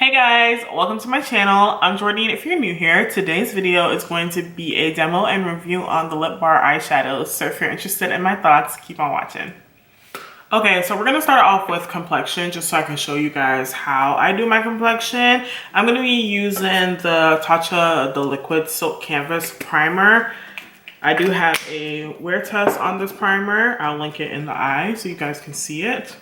Hey guys, welcome to my channel. I'm Jordene. If you're new here, today's video is going to be a demo and review on the Lip Bar Eyeshadows. So if you're interested in my thoughts, keep on watching. Okay, so we're gonna start off with complexion just so I can show you guys how I do my complexion. I'm gonna be using the Tatcha, the Liquid Silk Canvas Primer. I do have a wear test on this primer. I'll link it in the eye so you guys can see it.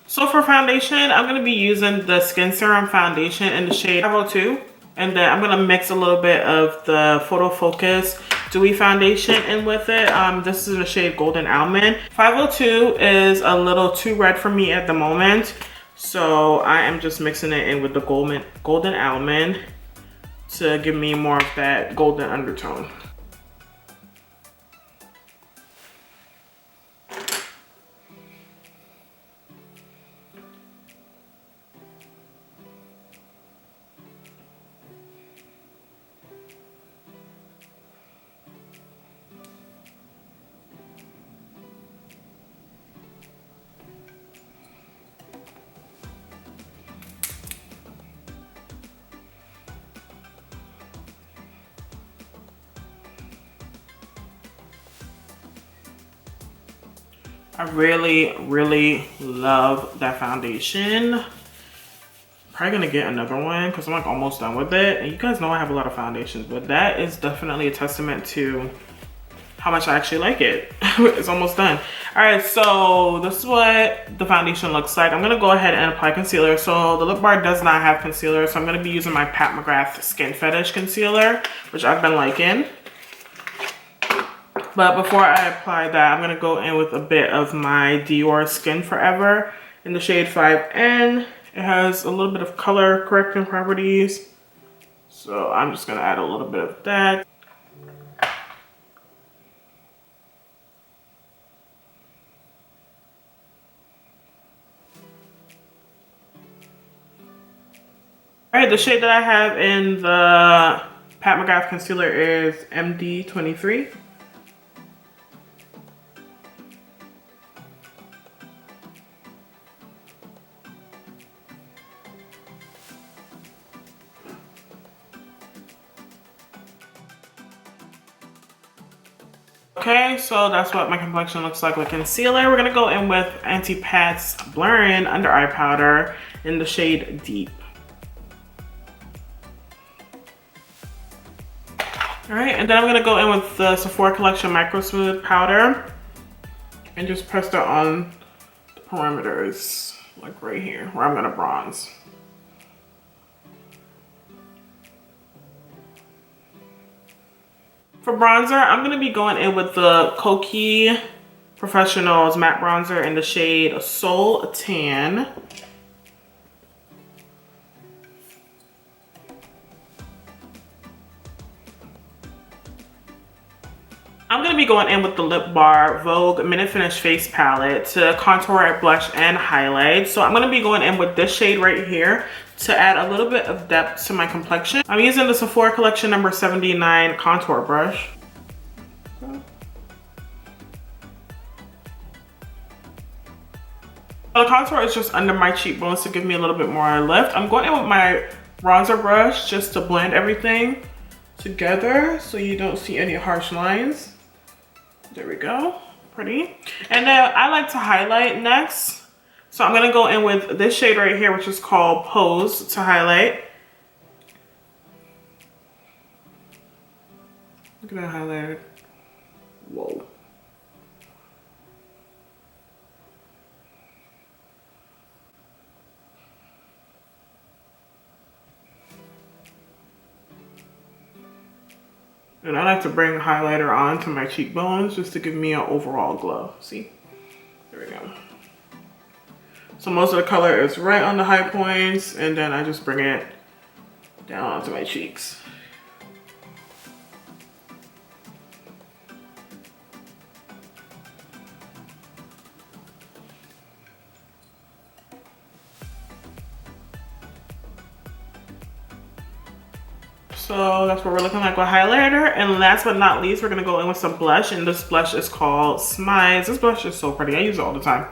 So for foundation, I'm going to be using the Skin Serum Foundation in the shade 502. And then I'm going to mix a little bit of the Photo Focus Dewy Foundation in with it. This is in the shade Golden Almond. 502 is a little too red for me at the moment. So I am just mixing it in with the Golden Almond to give me more of that golden undertone. I really love that foundation. Probably gonna get another one because I'm like almost done with it. And you guys know I have a lot of foundations, but that is definitely a testament to how much I actually like it. It's almost done. All right, so this is what the foundation looks like. I'm gonna go ahead and apply concealer. So the Lip Bar does not have concealer, so I'm gonna be using my McGrath Skin Fetish concealer, which I've been liking. But before I apply that, I'm going to go in with a bit of my Dior Skin Forever in the shade 5N. It has a little bit of color correcting properties. So I'm just going to add a little bit of that. Alright, the shade that I have in the Pat McGrath concealer is MD23. Okay, so that's what my complexion looks like with concealer. We're gonna go in with Anti-Pat's Blurring Under Eye Powder in the shade Deep. All right, and then I'm gonna go in with the Sephora Collection Micro Smooth Powder and just press that on the perimeters, like right here, where I'm gonna bronze. For bronzer, I'm going to be going in with the Kokie Professionals Matte Bronzer in the shade Soul Tan. I'm going to be going in with the Lip Bar Vogue Minute Finish Face Palette to contour, blush, and highlight. So I'm going to be going in with this shade right here to add a little bit of depth to my complexion. I'm using the Sephora Collection number 79 contour brush. The contour is just under my cheekbones to give me a little bit more lift. I'm going in with my bronzer brush just to blend everything together so you don't see any harsh lines. There we go, pretty. And then I like to highlight next. So I'm gonna go in with this shade right here, which is called Pose, to highlight. Look at that highlighter. Whoa. And I like to bring highlighter on to my cheekbones just to give me an overall glow. See? There we go. So most of the color is right on the high points, and then I just bring it down onto my cheeks. So that's what we're looking like with highlighter. And last but not least, we're gonna go in with some blush, and this blush is called Smize. This blush is so pretty. I use it all the time.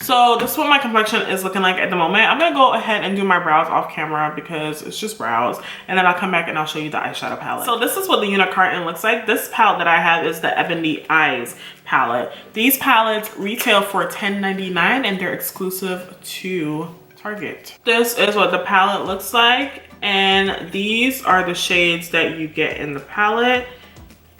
So this is what my complexion is looking like at the moment. I'm gonna go ahead and do my brows off camera because it's just brows. And then I'll come back and I'll show you the eyeshadow palette. So this is what the unit carton looks like. This palette that I have is the Ebony Eyes palette. These palettes retail for $10.99 and they're exclusive to Target. This is what the palette looks like. And these are the shades that you get in the palette.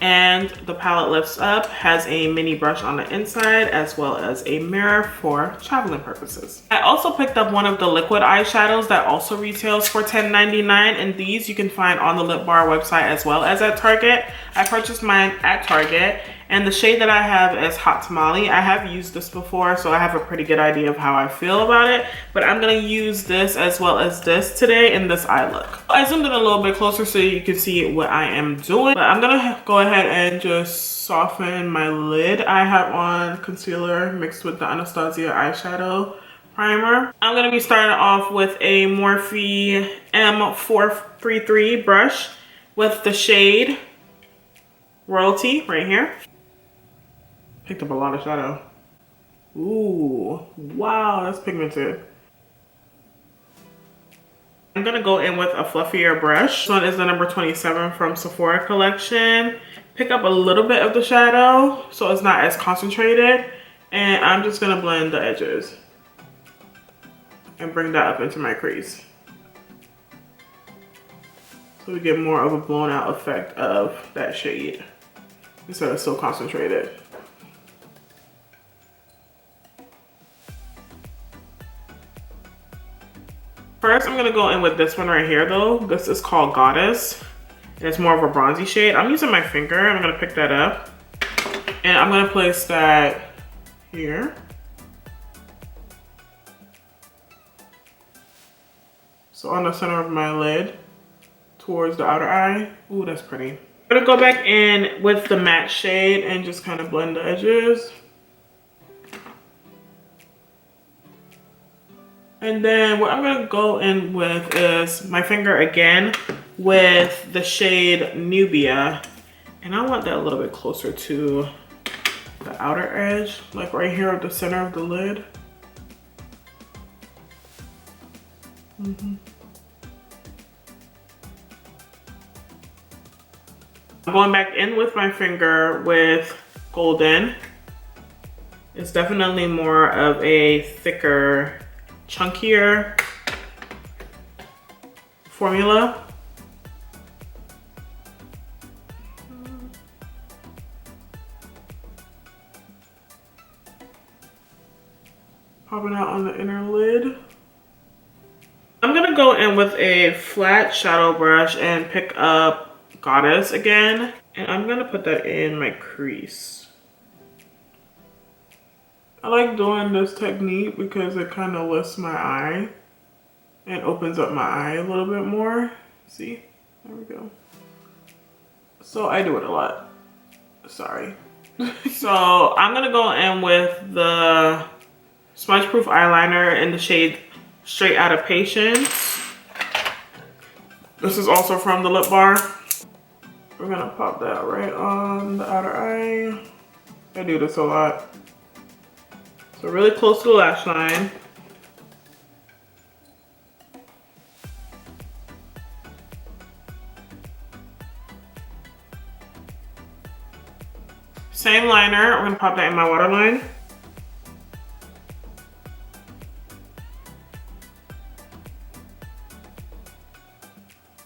And the palette lifts up, has a mini brush on the inside as well as a mirror for traveling purposes. I also picked up one of the liquid eyeshadows that also retails for $10.99, and these you can find on the Lip Bar website as well as at Target. I purchased mine at Target, and the shade that I have is Hot Tamale. I have used this before, so I have a pretty good idea of how I feel about it, but I'm gonna use this as well as this today in this eye look. I zoomed in a little bit closer so you can see what I am doing, but I'm gonna go ahead and just soften my lid. I have on concealer mixed with the Anastasia eyeshadow primer. I'm gonna be starting off with a Morphe M433 brush with the shade Royalty right here. Picked up a lot of shadow. Ooh, wow, that's pigmented. I'm gonna go in with a fluffier brush. This one is the number 27 from Sephora collection. Pick up a little bit of the shadow so it's not as concentrated. And I'm just gonna blend the edges and bring that up into my crease. So we get more of a blown out effect of that shade instead of so concentrated. First, I'm gonna go in with this one right here though. This is called Goddess. And it's more of a bronzy shade. I'm using my finger and I'm gonna pick that up. And I'm gonna place that here. So on the center of my lid, towards the outer eye. Ooh, that's pretty. I'm gonna go back in with the matte shade and just kind of blend the edges. And then what I'm gonna go in with is my finger again with the shade Nubia. And I want that a little bit closer to the outer edge, like right here at the center of the lid. I'm going back in with my finger with Golden. It's definitely more of a thicker, chunkier formula. Popping out on the inner lid. I'm gonna go in with a flat shadow brush and pick up Goddess again, and I'm gonna put that in my crease. I like doing this technique because it kind of lifts my eye and opens up my eye a little bit more. See, there we go. So I do it a lot, sorry. So I'm gonna go in with the smudge proof eyeliner in the shade Straight Outta Patience. This is also from the Lip Bar. We're gonna pop that right on the outer eye. I do this a lot. So really close to the lash line. Same liner, we're gonna pop that in my waterline.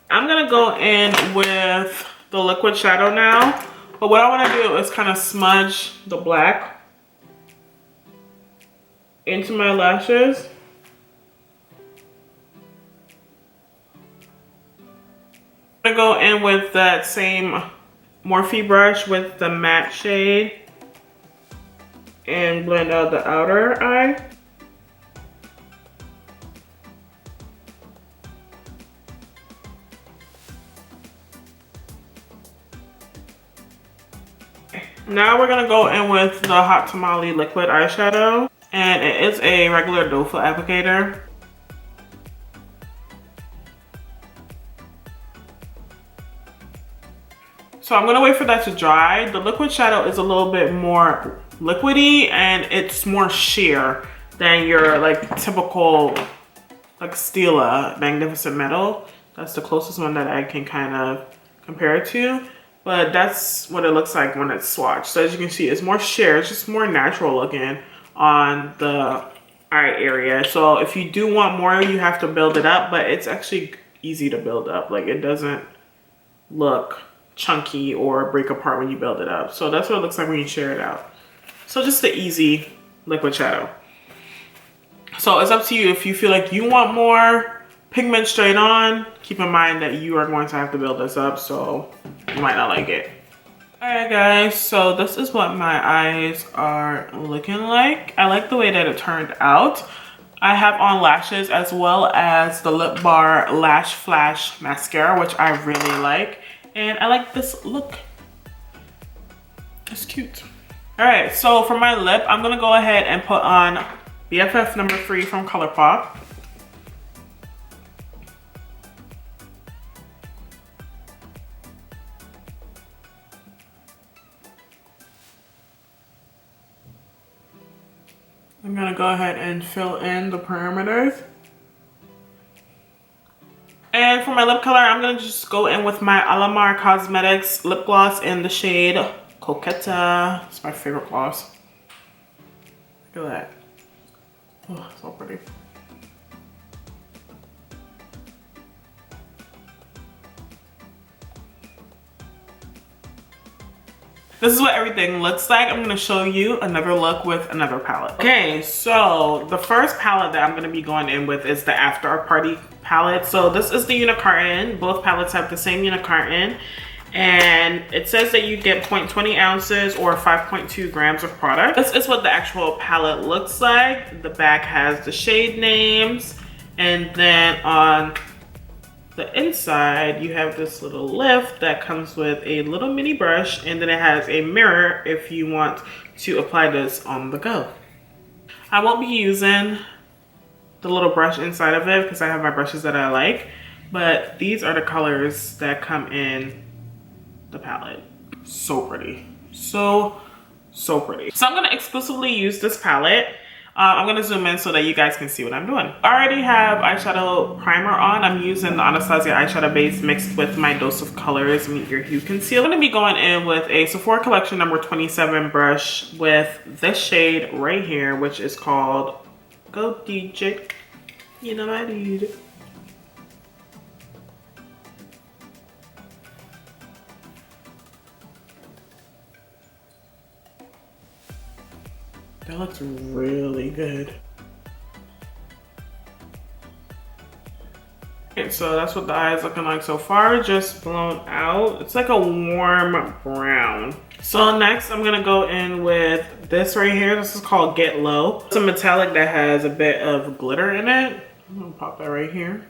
I'm gonna go in with the liquid shadow now, but what I want to do is kind of smudge the black into my lashes. I'm gonna go in with that same Morphe brush with the matte shade and blend out the outer eye. Now we're gonna go in with the Hot Tamale liquid eyeshadow, and it is a regular doe foot applicator. So I'm gonna wait for that to dry. The liquid shadow is a little bit more liquidy and it's more sheer than your like typical like Stila Magnificent Metal. That's the closest one that I can kind of compare it to. But that's what it looks like when it's swatched. So as you can see, it's more sheer, it's just more natural looking on the eye area. So if you do want more, you have to build it up, but it's actually easy to build up. Like it doesn't look chunky or break apart when you build it up. So that's what it looks like when you sheer it out. So just the easy liquid shadow. So it's up to you. If you feel like you want more pigment straight on, keep in mind that you are going to have to build this up, so you might not like it. Alright guys, so this is what my eyes are looking like. I like the way that it turned out. I have on lashes as well as the Lip Bar Lash Flash Mascara, which I really like. And I like this look. It's cute. Alright, so for my lip, I'm going to go ahead and put on BFF number 3 from ColourPop. I'm gonna go ahead and fill in the perimeters. And for my lip color, I'm gonna just go in with my Alamar Cosmetics lip gloss in the shade Coqueta. It's my favorite gloss. Look at that. Oh, so pretty. This is what everything looks like. I'm gonna show you another look with another palette. Okay, so the first palette that I'm gonna be going in with is the After Party palette. So this is the unicarton. Both palettes have the same unicarton. And it says that you get 0.20 ounces or 5.2 grams of product. This is what the actual palette looks like. The back has the shade names. And then on the inside, you have this little lift that comes with a little mini brush, and then it has a mirror if you want to apply this on the go. I won't be using the little brush inside of it because I have my brushes that I like, but these are the colors that come in the palette. So pretty. So pretty. So I'm going to exclusively use this palette. I'm going to zoom in so that you guys can see what I'm doing. I already have eyeshadow primer on. I'm using the Anastasia eyeshadow base mixed with my Dose of Colors Meet Your Hue Concealer. I'm going to be going in with a Sephora Collection number 27 brush with this shade right here, which is called Go DJ. You know I need. That looks really good. Okay, so that's what the eye is looking like so far, just blown out. It's like a warm brown. So next I'm gonna go in with this right here. This is called Get Low. It's a metallic that has a bit of glitter in it. I'm gonna pop that right here.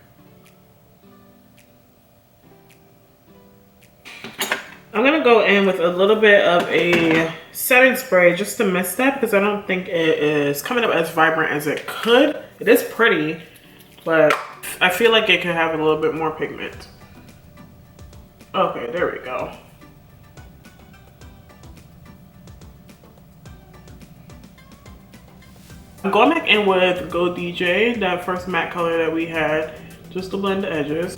I'm gonna go in with a little bit of a setting spray just to mist that because I don't think it is coming up as vibrant as it could. It is pretty, but I feel like it could have a little bit more pigment. Okay, there we go. I'm going back in with Go DJ, that first matte color that we had, just to blend the edges.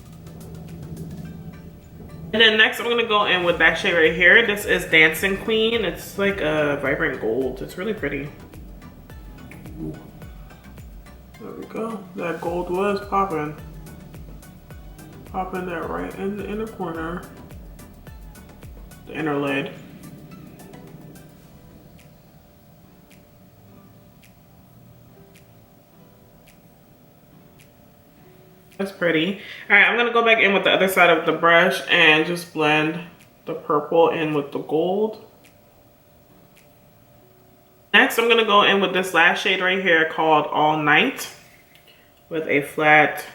And then next I'm gonna go in with that shade right here. This is Dancing Queen. It's like a vibrant gold. It's really pretty. Ooh. There we go. That gold was popping. Popping that right in the inner corner. The inner lid. That's pretty. All right, I'm gonna go back in with the other side of the brush and just blend the purple in with the gold. Next, I'm gonna go in with this last shade right here called All Night with a flat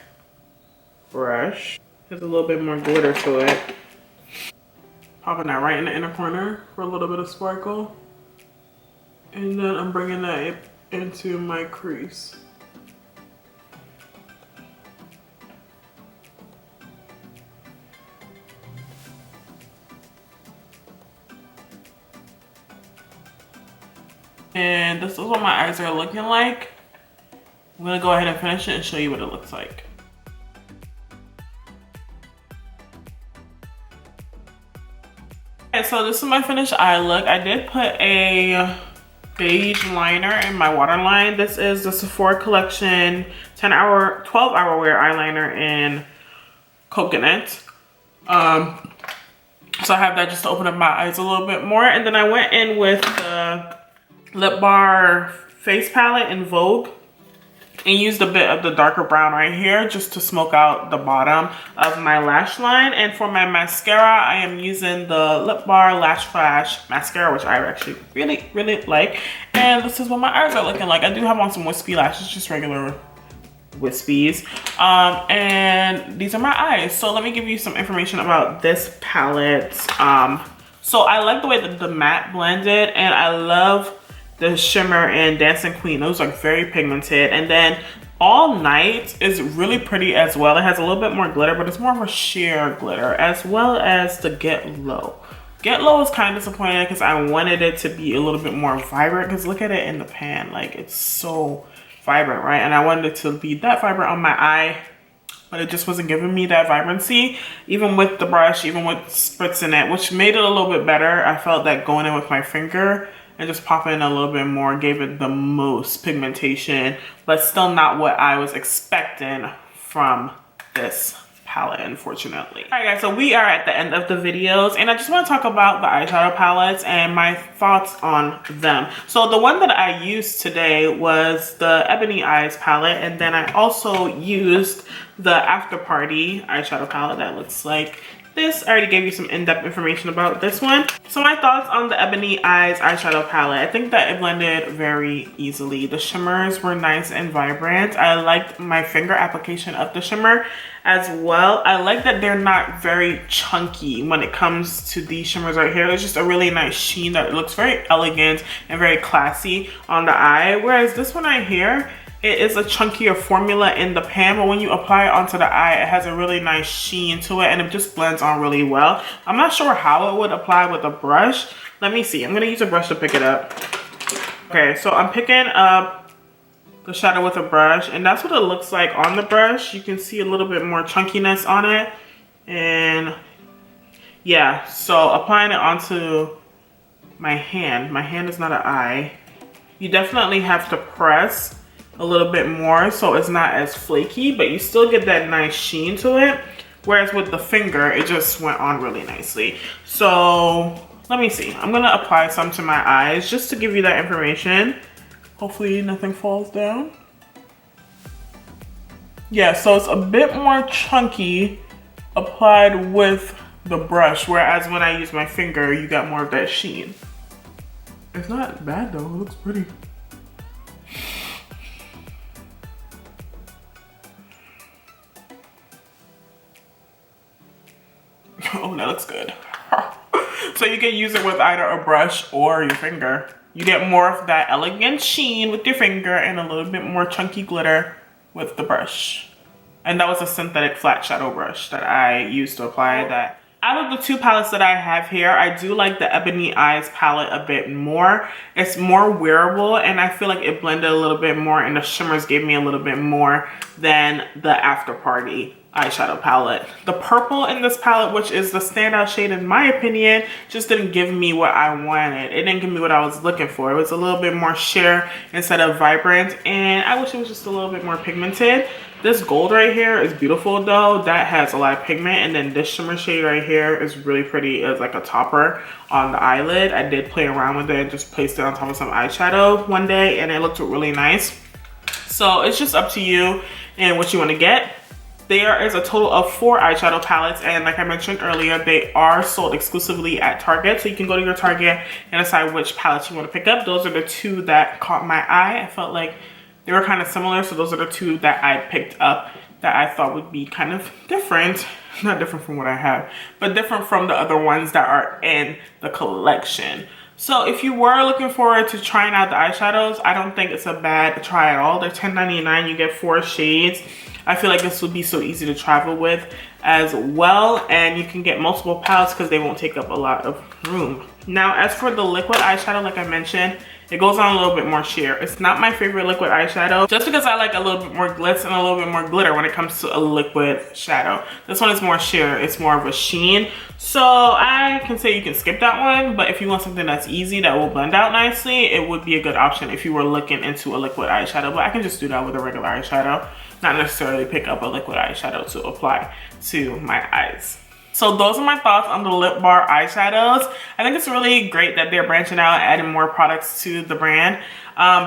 brush. There's a little bit more glitter to it. Popping that right in the inner corner for a little bit of sparkle. And then I'm bringing that into my crease. And this is what my eyes are looking like. I'm gonna go ahead and finish it and show you what it looks like. Okay, so this is my finished eye look. I did put a beige liner in my waterline. This is the Sephora Collection 12-hour wear eyeliner in Coconut. So I have that just to open up my eyes a little bit more. And then I went in with the Lip Bar face palette in Vogue and used a bit of the darker brown right here just to smoke out the bottom of my lash line. And for my mascara, I am using the Lip Bar Lash Flash mascara, which I actually really like. And this is what my eyes are looking like. I do have on some wispy lashes, just regular wispies. And these are my eyes. So let me give you some information about this palette. So I like the way that the matte blended, and I love the shimmer in Dancing Queen. Those are very pigmented. And then All Night is really pretty as well. It has a little bit more glitter, but it's more of a sheer glitter, as well as the Get Low. Get Low is kind of disappointing because I wanted it to be a little bit more vibrant, because look at it in the pan, like it's so vibrant, right? And I wanted it to be that vibrant on my eye, but it just wasn't giving me that vibrancy, even with the brush, even with spritzing it, which made it a little bit better. I felt that going in with my finger and just popping in a little bit more gave it the most pigmentation, but still not what I was expecting from this palette, unfortunately. All right, guys, so we are at the end of the videos, and I just want to talk about the eyeshadow palettes and my thoughts on them. So the one that I used today was the Ebony Eyes palette, and then I also used the After Party eyeshadow palette that looks like this. I already gave you some in-depth information about this one. So my thoughts on the Ebony Eyes eyeshadow palette. I think that it blended very easily. The shimmers were nice and vibrant. I liked my finger application of the shimmer as well. I like that they're not very chunky when it comes to these shimmers right here. There's just a really nice sheen that looks very elegant and very classy on the eye. Whereas this one right here, it is a chunkier formula in the pan, but when you apply it onto the eye, it has a really nice sheen to it, and it just blends on really well. I'm not sure how it would apply with a brush. Let me see. I'm gonna use a brush to pick it up. Okay, so I'm picking up the shadow with a brush, and that's what it looks like on the brush. You can see a little bit more chunkiness on it, and yeah, so applying it onto my hand. My hand is not an eye. You definitely have to press a little bit more so it's not as flaky, but you still get that nice sheen to it, whereas with the finger it just went on really nicely. So let me see, I'm gonna apply some to my eyes just to give you that information. Hopefully nothing falls down. Yeah, so it's a bit more chunky applied with the brush, whereas when I use my finger you got more of that sheen. It's not bad though, it looks pretty. Oh, that looks good. So you can use it with either a brush or your finger. You get more of that elegant sheen with your finger and a little bit more chunky glitter with the brush. And that was a synthetic flat shadow brush that I used to apply that. Out of the two palettes that I have here, I do like the Ebony Eyes palette a bit more. It's more wearable, and I feel like it blended a little bit more, and the shimmers gave me a little bit more than the After Party eyeshadow palette. The purple in this palette, which is the standout shade in my opinion, just didn't give me what I wanted. It didn't give me what I was looking for. It was a little bit more sheer instead of vibrant, and I wish it was just a little bit more pigmented. This gold right here is beautiful though. That has a lot of pigment, and then this shimmer shade right here is really pretty as like a topper on the eyelid. I did play around with it and just placed it on top of some eyeshadow one day, and it looked really nice. So it's just up to you and what you want to get. There is a total of 4 eyeshadow palettes, and like I mentioned earlier, they are sold exclusively at Target, so you can go to your Target and decide which palettes you want to pick up. Those are the 2 that caught my eye. I felt like they were kind of similar, so those are the 2 that I picked up that I thought would be kind of different. Not different from what I have, but different from the other ones that are in the collection. So if you were looking forward to trying out the eyeshadows, I don't think it's a bad try at all. They're $10.99, you get 4 shades. I feel like this would be so easy to travel with as well, and you can get multiple palettes because they won't take up a lot of room. Now, as for the liquid eyeshadow, like I mentioned, it goes on a little bit more sheer. It's not my favorite liquid eyeshadow just because I like a little bit more glitz and a little bit more glitter when it comes to a liquid shadow. This one is more sheer. It's more of a sheen. So I can say you can skip that one, but if you want something that's easy that will blend out nicely, it would be a good option if you were looking into a liquid eyeshadow. But I can just do that with a regular eyeshadow, not necessarily pick up a liquid eyeshadow to apply to my eyes. So those are my thoughts on the Lip Bar eyeshadows. I think it's really great that they're branching out and adding more products to the brand.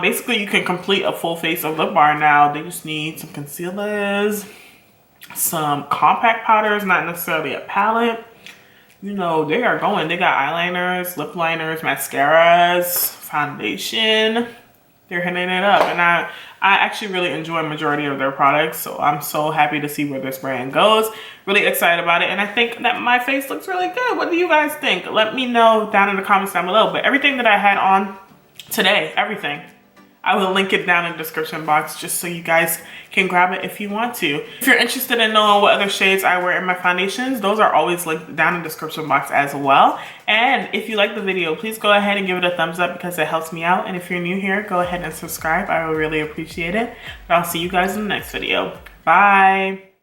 Basically, you can complete a full face of Lip Bar now. They just need some concealers, some compact powders, not necessarily a palette. You know, they are going. They got eyeliners, lip liners, mascaras, foundation. They're hitting it up, and I actually really enjoy a majority of their products, so I'm so happy to see where this brand goes. Really excited about it, and I think that my face looks really good. What do you guys think? Let me know down in the comments down below. But everything that I had on today, everything, I will link it down in the description box just so you guys can grab it if you want to. If you're interested in knowing what other shades I wear in my foundations, those are always linked down in the description box as well. And if you like the video, please go ahead and give it a thumbs up because it helps me out. And if you're new here, go ahead and subscribe. I will really appreciate it. But I'll see you guys in the next video. Bye.